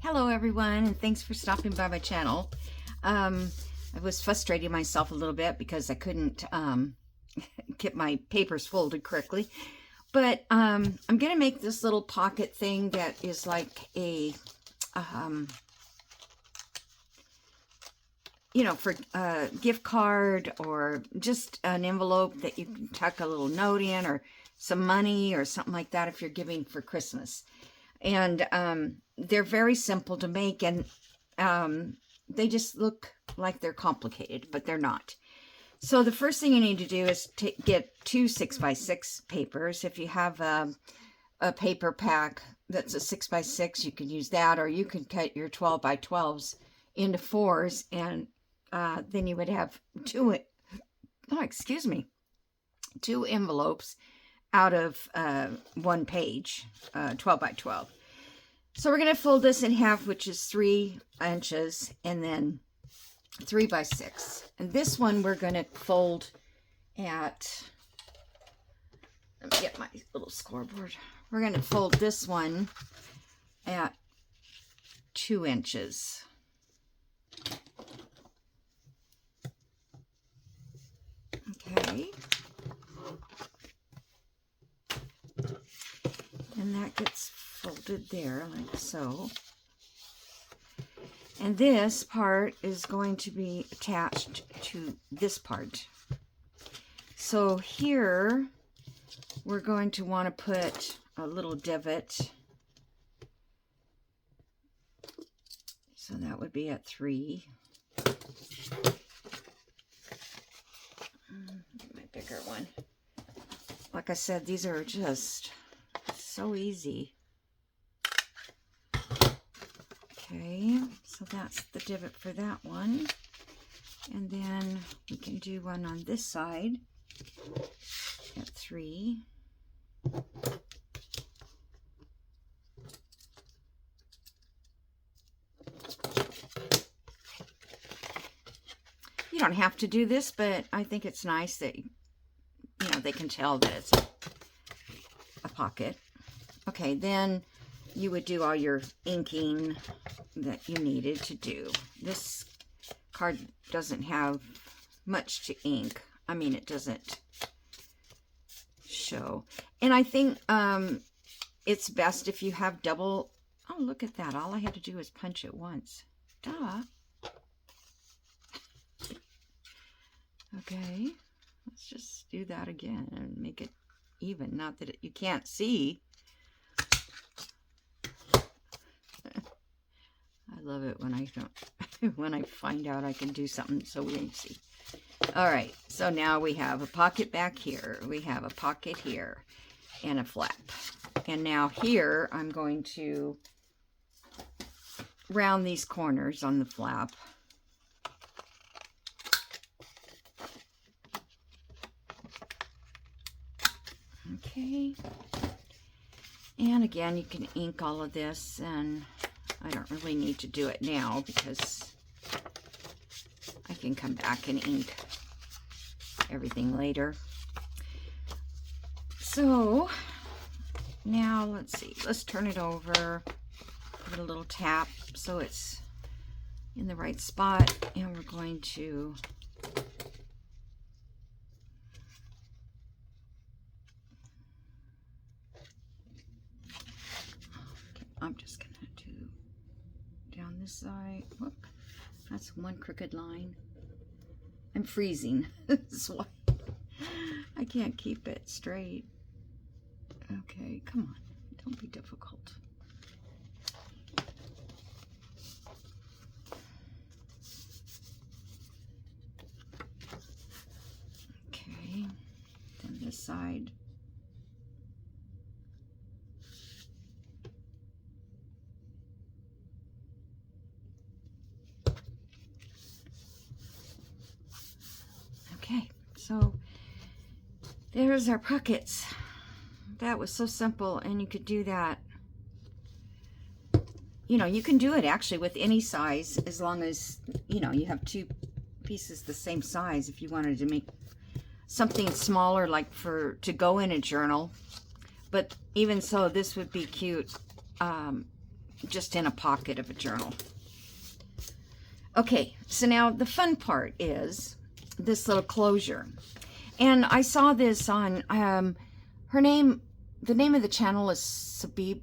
Hello everyone, and thanks for stopping by my channel. I was frustrating myself a little bit because I couldn't get my papers folded correctly. But I'm going to make this little pocket thing that is like a, for a gift card or just an envelope that you can tuck a little note in, or some money or something like that if you're giving for Christmas. And they're very simple to make, and they just look like they're complicated, but they're not. So the first thing you need to do is get two 6x6 papers. If you have a paper pack that's a 6x6, you can use that, or you can cut your 12x12s into 4s, and then you would have two envelopes out of one page, 12x12. So we're going to fold this in half, which is 3 inches, and then 3x6. And this one we're going to fold at, let me get my little scoreboard. We're going to fold this one at 2 inches. Okay. And that gets folded there like so. And this part is going to be attached to this part. So here we're going to want to put a little divot. So that would be at 3. Get my bigger one. Like I said, these are just so easy. Okay, so that's the divot for that one. And then we can do one on this side at 3. You don't have to do this, but I think it's nice that, they can tell that it's a pocket. Okay, then you would do all your inking that you needed to do. This card doesn't have much to ink. I mean, it doesn't show. And I think it's best if you have double. Oh, look at that. All I had to do was punch it once. Duh. Okay, let's just do that again and make it even. Not that you can't see. I love it when I don't, when I find out I can do something so easy. All right, so now we have a pocket back here. We have a pocket here and a flap. And now here I'm going to round these corners on the flap. Okay. And again, you can ink all of this, and I don't really need to do it now because I can come back and ink everything later. So now let's see, let's turn it over, give it a little tap so it's in the right spot, and we're going to I'm just gonna do down this side. Whoop, that's one crooked line. I'm freezing. That's why I can't keep it straight. Okay, come on, don't be difficult. Okay, then this side. Okay, so there's our pockets. That was so simple, and you could do that. You can do it actually with any size, as long as, you have two pieces the same size. If you wanted to make something smaller, like to go in a journal. But even so, this would be cute just in a pocket of a journal. Okay, so now the fun part is this little closure. And I saw this on, the name of the channel is Sabib,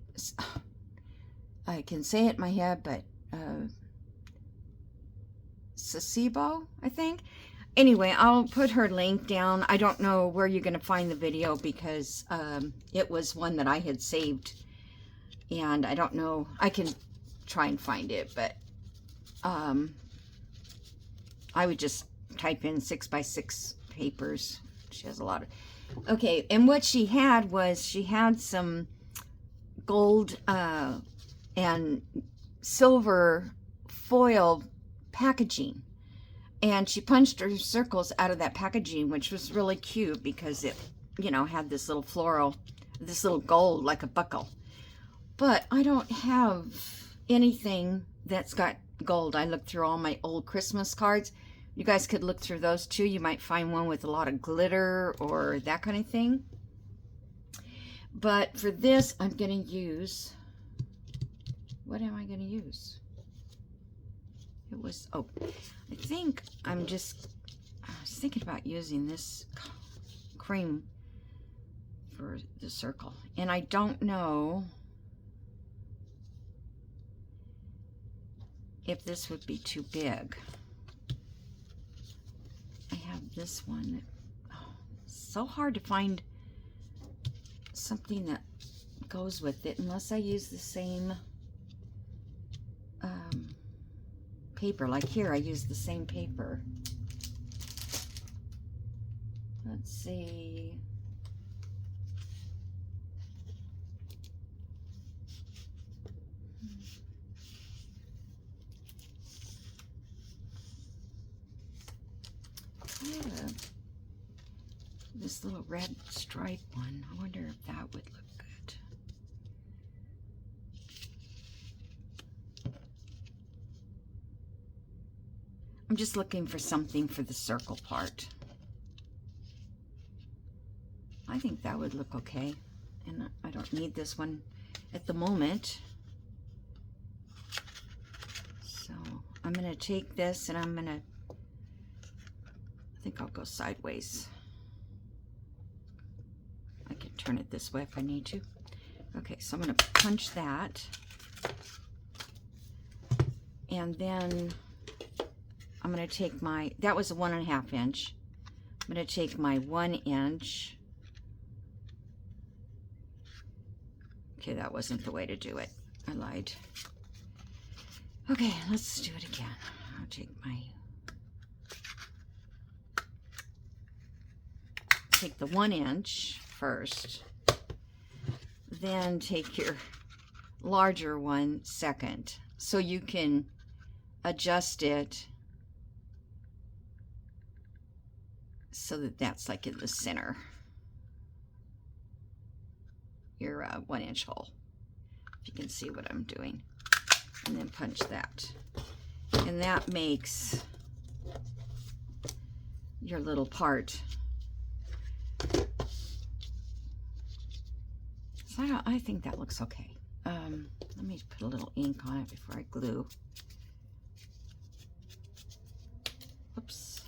I can say it in my head, but Sasibo, I think. Anyway, I'll put her link down. I don't know where you're going to find the video because it was one that I had saved. And I don't know. I can try and find it, but I would just type in 6x6 papers. She has a lot of... Okay, and what she had was she had some gold and silver foil packaging. And she punched her circles out of that packaging, which was really cute because it, you know, had this little floral, this little gold like a buckle. But I don't have anything that's got gold. I looked through all my old Christmas cards. You guys could look through those too. You might find one with a lot of glitter or that kind of thing. But for this, I'm going to use, what am I going to use? It was, oh, I think I was thinking about using this cream for the circle. And I don't know if this would be too big. I have this one. Oh, it's so hard to find something that goes with it unless I use the same paper. Like here, I use the same paper. Let's see. Yeah. This little red stripe one. I wonder if that would look good. I'm just looking for something for the circle part. I think that would look okay. And I don't need this one at the moment. So I'm going to take this and I'm going to, I think I'll go sideways. I can turn it this way if I need to. Okay, so I'm going to punch that. And then I'm going to take my, that was a 1.5 inch. I'm going to take my 1 inch. Okay, that wasn't the way to do it. I lied. Okay, let's do it again. I'll take the 1 inch first. Then take your larger one second. So you can adjust it so that that's like in the center. Your 1 inch hole. If you can see what I'm doing. And then punch that. And that makes your little part. So I think that looks okay. Let me put a little ink on it before I glue. Oops.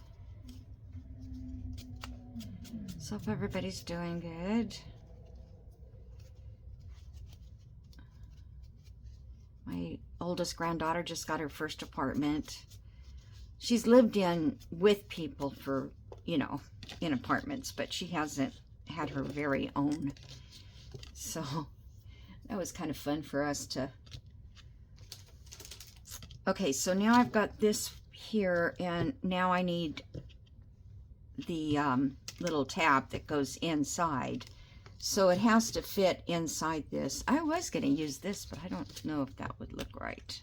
So if everybody's doing good. My oldest granddaughter just got her first apartment. She's lived in with people for, you know, in apartments, but she hasn't had her very own. So that was kind of fun for us to. Okay, so now I've got this here, and now I need the little tab that goes inside. So it has to fit inside this. I was going to use this, but I don't know if that would look right.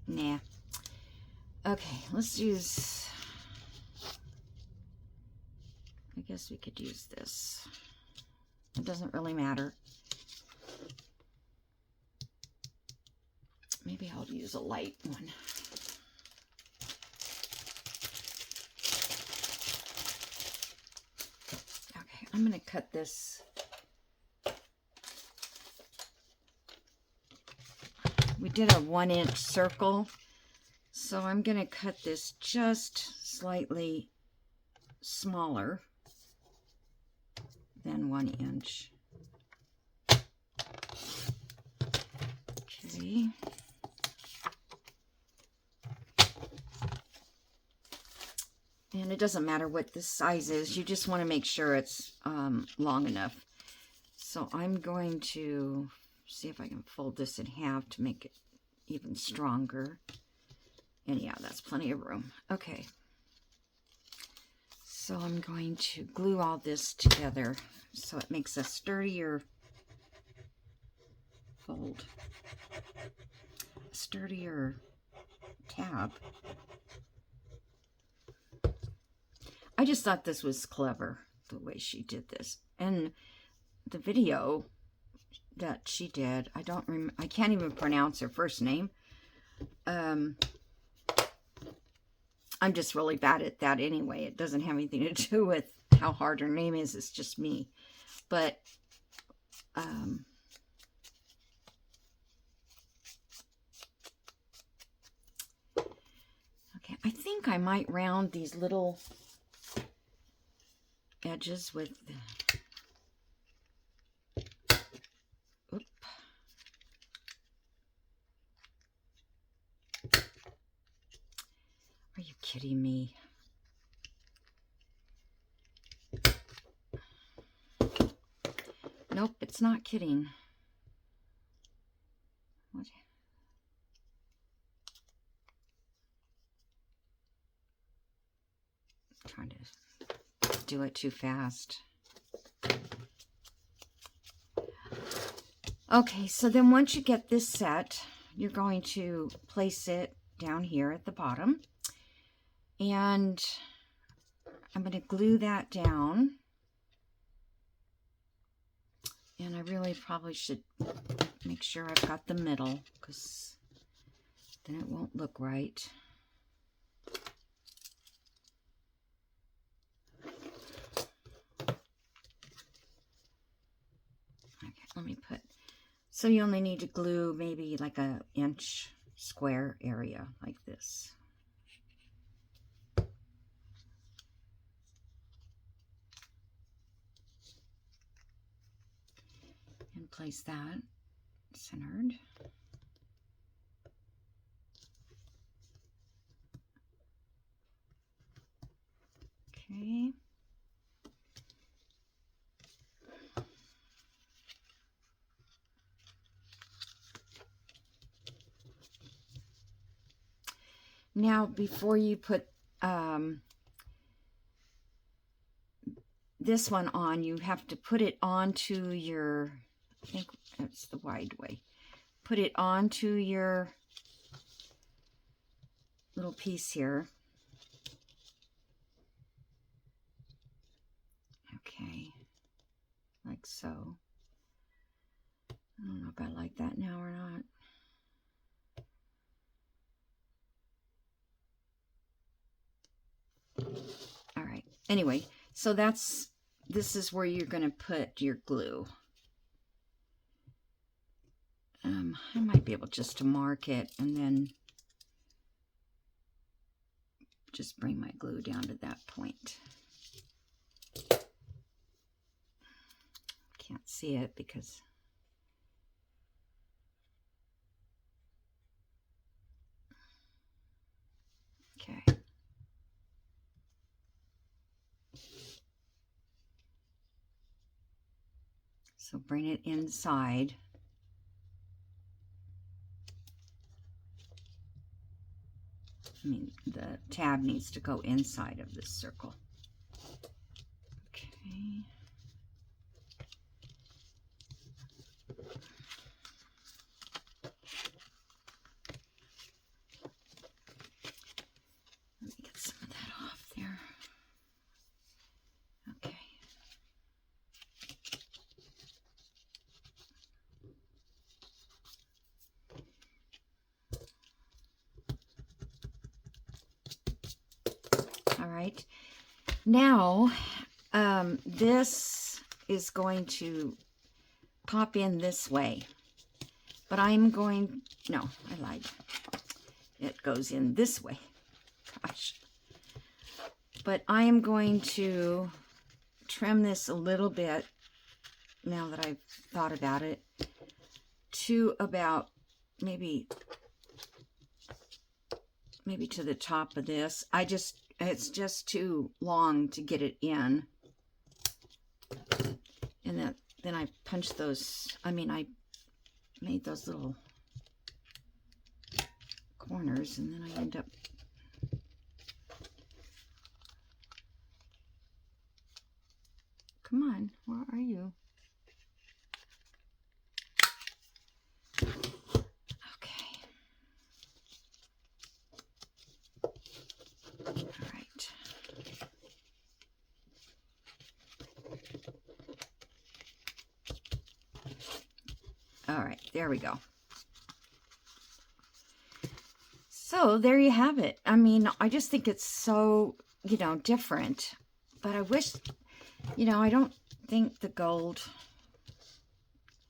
Nah. Okay, let's use... I guess we could use this. It doesn't really matter. Maybe I'll use a light one. I'm going to cut this we did a 1-inch circle. So I'm going to cut this just slightly smaller than 1 inch. Okay. And it doesn't matter what this size is. You just want to make sure it's long enough. So I'm going to see if I can fold this in half to make it even stronger. And yeah, that's plenty of room. Okay. So I'm going to glue all this together so it makes a sturdier fold, a sturdier tab. I just thought this was clever, the way she did this. And the video that she did, I can't even pronounce her first name. I'm just really bad at that anyway. It doesn't have anything to do with how hard her name is. It's just me. But, okay, I think I might round these little edges with, oop. Are you kidding me? Nope, it's not kidding. What? I'm trying to do it too fast. Okay, so then once you get this set, you're going to place it down here at the bottom. And I'm going to glue that down. And I really probably should make sure I've got the middle, because then it won't look right. Okay, let me put, so you only need to glue maybe like a inch square area like this. And place that centered. Okay. Now, before you put this one on, you have to put it onto your, I think that's the wide way. Put it onto your little piece here. Okay, like so. I don't know if I like that now or not. All right, anyway, so this is where you're going to put your glue. I might be able just to mark it and then just bring my glue down to that point. Can't see it because okay. So bring it inside. I mean, the tab needs to go inside of this circle. Okay. Let me get some of that off there. Okay. All right. Now, this is going to pop in this way, but I'm going No, I lied. It goes in this way. Gosh. But I am going to trim this a little bit, now that I've thought about it, to about maybe to the top of this. It's just too long to get it in. And then I punched those, I made those little corners, and then I end up come on, where are you? Okay. All right. All right, there we go. So there you have it. I mean, I just think it's so, different. But I wish, I don't think the gold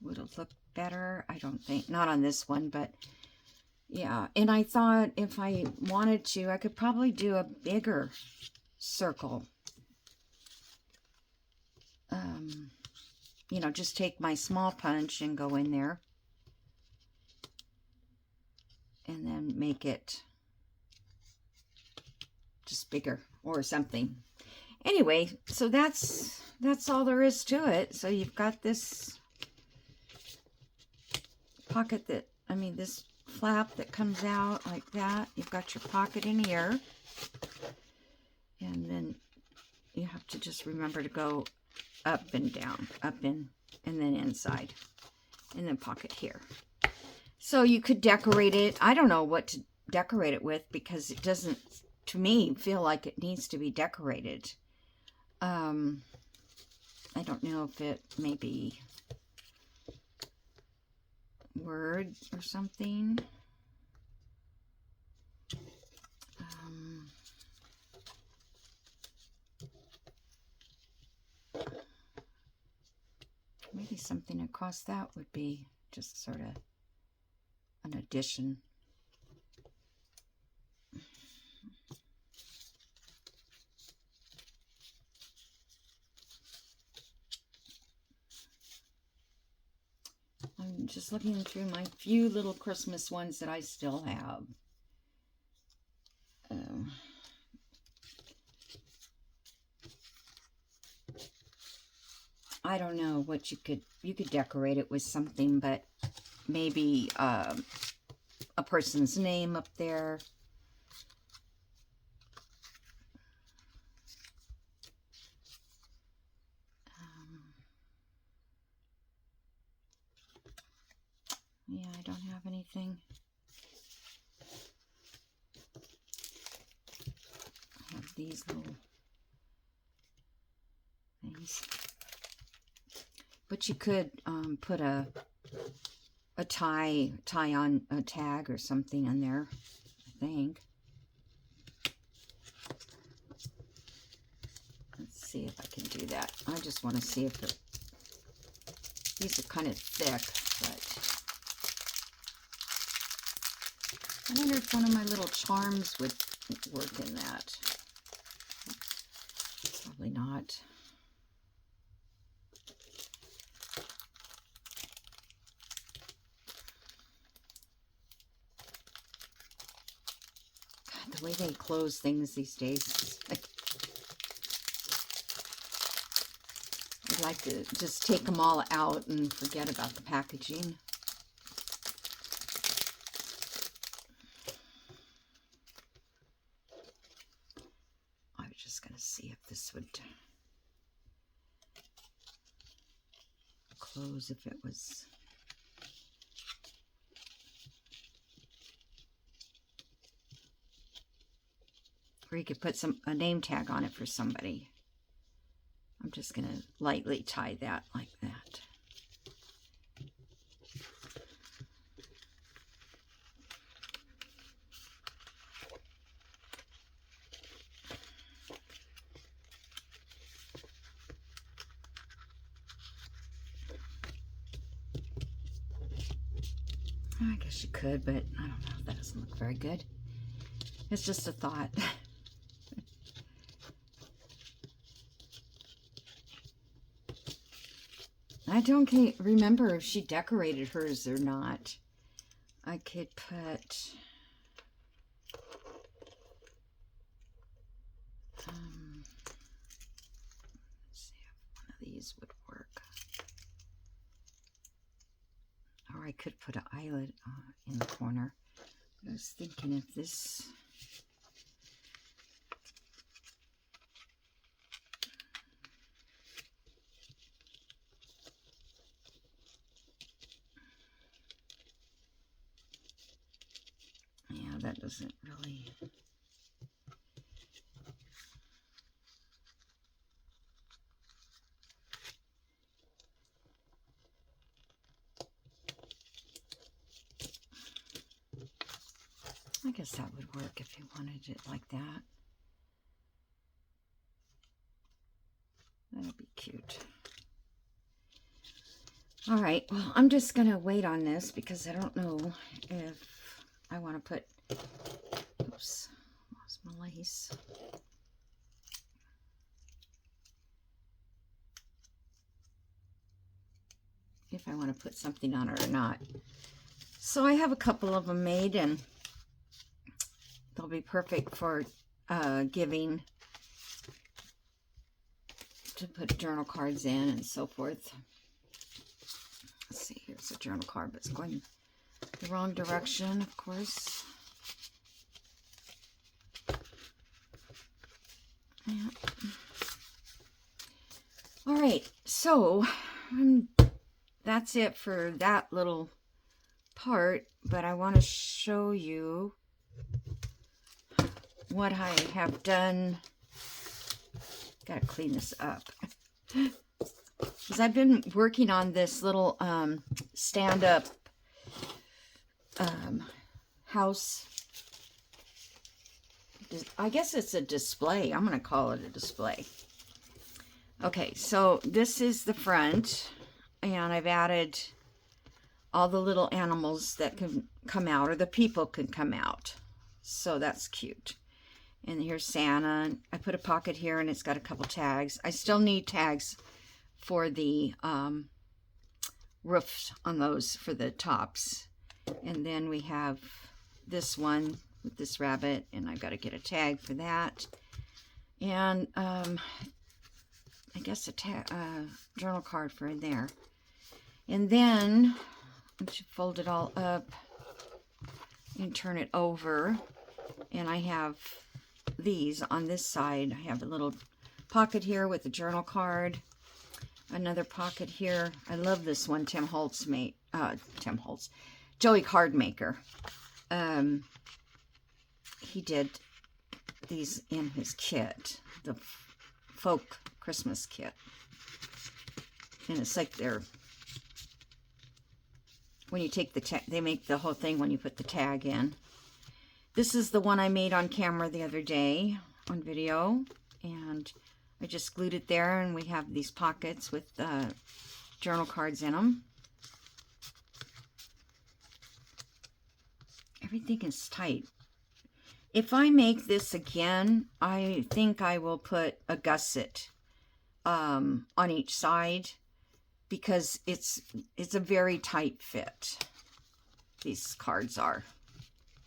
would have looked better. I don't think. Not on this one, but yeah. And I thought if I wanted to, I could probably do a bigger circle. Just take my small punch and go in there. And then make it just bigger or something. Anyway, so that's all there is to it. So you've got this pocket this flap that comes out like that. You've got your pocket in here. And then you have to just remember to go up and down, and then inside. And then pocket here. So you could decorate it. I don't know what to decorate it with because it doesn't, to me, feel like it needs to be decorated. I don't know if it maybe word or something. Maybe something across that would be just sort of an addition. I'm just looking through my few little Christmas ones that I still have. I don't know what you could decorate it with something, but maybe a person's name up there. Yeah, I don't have anything. I have these little things. But you could put a tie on a tag or something in there, I think. Let's see if I can do that. I just want to see if these are kind of thick, but I wonder if one of my little charms would work in that. Probably not. God, the way they close things these days. I'd like to just take them all out and forget about the packaging. I was just going to see if this would close if it was... Or you could put a name tag on it for somebody. I'm just going to lightly tie that like that. I guess guess you could, but I don't know. That doesn't look very good. It's just a thought. I don't remember if she decorated hers or not. I could put... let's see if one of these would work. Or I could put an eyelid in the corner. I was thinking if this... Yeah, that doesn't really... I guess that would work if you wanted it like that. That'll be cute. All right, well, I'm just going to wait on this because I don't know if I want to put... Oops, lost my lace. If I want to put something on it or not. So I have a couple of them made, and they'll be perfect for giving, to put journal cards in and so forth. Let's see, here's a journal card, but it's going the wrong direction, of course. Yeah. All right, so that's it for that little part, but I want to show you what I have done. Gotta clean this up. Because I've been working on this little stand-up house. I guess it's a display. I'm going to call it a display. Okay, so this is the front, and I've added all the little animals that can come out, or the people can come out. So that's cute. And here's Santa. I put a pocket here, and it's got a couple tags. I still need tags for the roofs on those, for the tops. And then we have this one with this rabbit, and I've got to get a tag for that. And I guess a journal card for in there. And then once you fold it all up and turn it over, and I have these on this side. I have a little pocket here with the journal card. Another pocket here. I love this one Joey Cardmaker. He did these in his kit, the folk Christmas kit. And it's like they're, when you take the tag, they make the whole thing when you put the tag in. This is the one I made on camera the other day on video, and I just glued it there, and we have these pockets with journal cards in them. Everything is tight. If I make this again, I think I will put a gusset on each side, because it's a very tight fit. These cards are.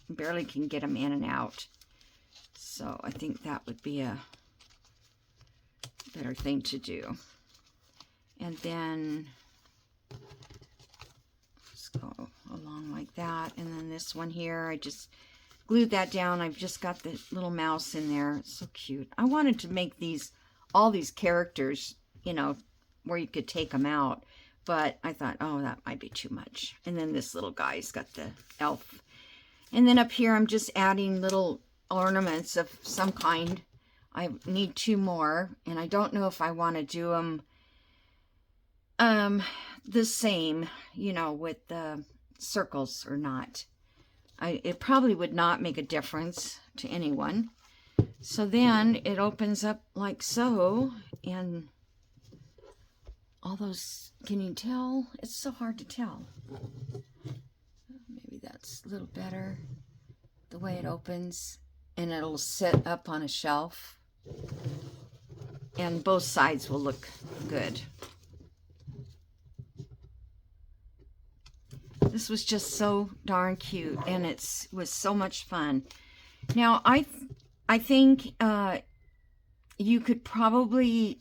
Barely can get them in and out. So I think that would be a better thing to do. And then just go along like that. And then this one here, I just glued that down. I've just got the little mouse in there. It's so cute. I wanted to make all these characters, you know, where you could take them out. But I thought, oh, that might be too much. And then this little guy's got the elf. And then up here, I'm just adding little ornaments of some kind. I need 2 more, and I don't know if I want to do them the same, you know, with the circles or not. It probably would not make a difference to anyone. So then it opens up like so, and all those, can you tell? It's so hard to tell. Maybe that's a little better, the way it opens, and it'll sit up on a shelf, and both sides will look good. This was just so darn cute, and it was so much fun. Now, I think you could probably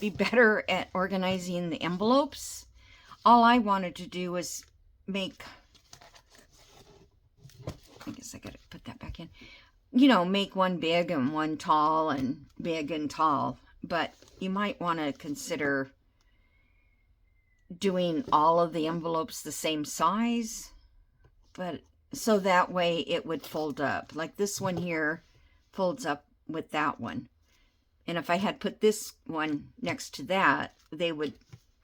be better at organizing the envelopes. All I wanted to do was make, I guess I gotta put that back in, you know, make one big and one tall and big and tall. But you might want to consider doing all of the envelopes the same size, but so that way it would fold up. Like this one here folds up with that one. And if I had put this one next to that, they would,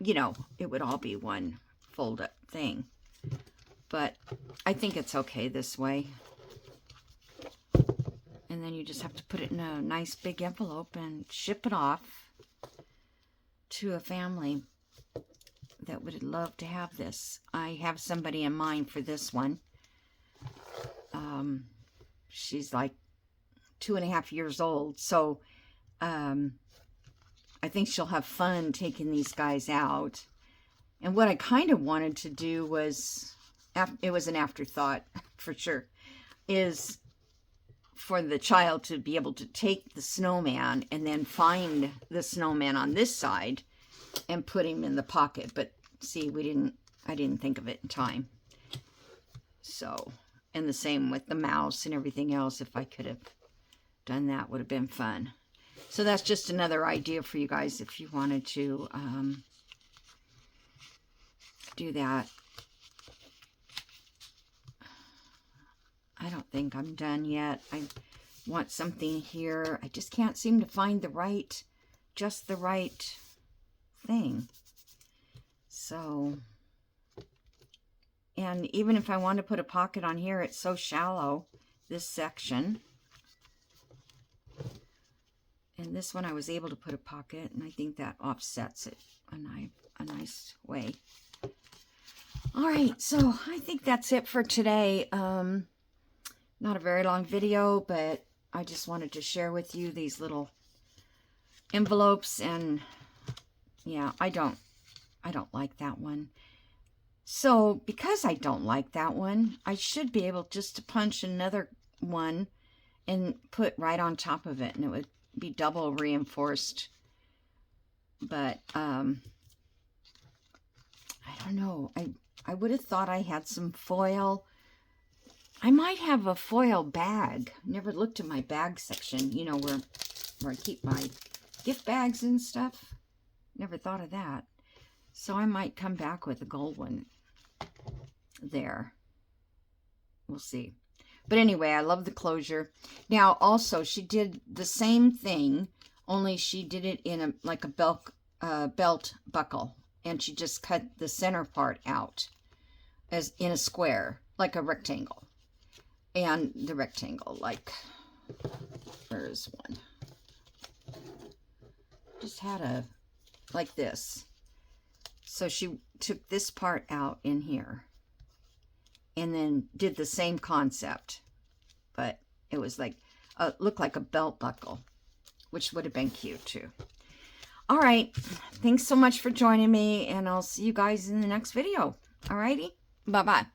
you know, it would all be one fold up thing. But I think it's okay this way. And then you just have to put it in a nice big envelope and ship it off to a family that would love to have this. I have somebody in mind for this one. She's like 2.5 years old, so I think she'll have fun taking these guys out. And what I kind of wanted to do was, it was an afterthought for sure, is for the child to be able to take the snowman and then find the snowman on this side and put him in the pocket. But see, I didn't think of it in time. So, and the same with the mouse and everything else. If I could have done that, would have been fun. So that's just another idea for you guys if you wanted to do that. I don't think I'm done yet. I want something here. I just can't seem to find just the right thing. So, and even if I want to put a pocket on here, it's so shallow, this section. And this one I was able to put a pocket, and I think that offsets it a nice way. All right, so I think that's it for today. Not a very long video, but I just wanted to share with you these little envelopes. And yeah, I don't like that one. So because I don't like that one, I should be able just to punch another one and put right on top of it, and it would be double reinforced. But I don't know. I would have thought I had some foil. I might have a foil bag. Never looked at my bag section, you know, where I keep my gift bags and stuff. Never thought of that. So I might come back with a gold one there. We'll see. But anyway, I love the closure. Now, also, she did the same thing, only she did it in like a belt buckle. And she just cut the center part out as in a square, like a rectangle. And the rectangle, like, where's one? Just had like this. So she took this part out in here and then did the same concept, but it was like, looked like a belt buckle, which would have been cute too. All right. Thanks so much for joining me, and I'll see you guys in the next video. All righty. Bye-bye.